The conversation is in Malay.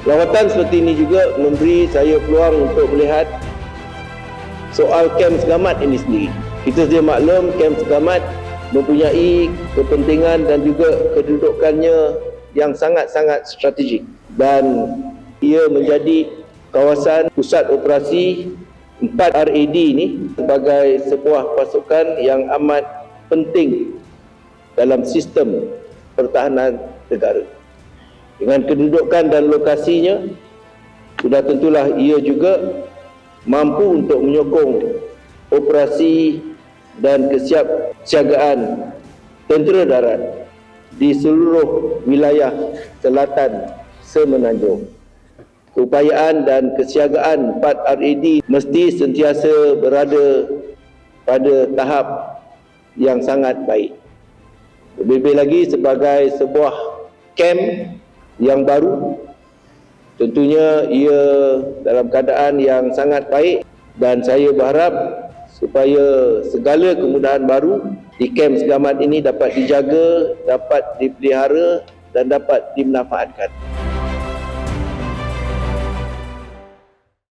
Lawatan seperti ini juga memberi saya peluang untuk melihat soal kem Segamat ini sendiri. Kita sedia maklum kem Segamat mempunyai kepentingan dan juga kedudukannya yang sangat-sangat strategik, dan ia menjadi kawasan pusat operasi 4 RAD ini sebagai sebuah pasukan yang amat penting dalam sistem pertahanan negara. Dengan kedudukan dan lokasinya, sudah tentulah ia juga mampu untuk menyokong operasi dan kesiapsiagaan tentera darat di seluruh wilayah selatan Semenanjung. Keupayaan dan kesiagaan 4 RAD mesti sentiasa berada pada tahap yang sangat baik. Lebih-lebih lagi sebagai sebuah kem yang baru, tentunya ia dalam keadaan yang sangat baik, dan saya berharap supaya segala kemudahan baru di kem Segamat ini dapat dijaga, dapat dipelihara dan dapat dimanfaatkan.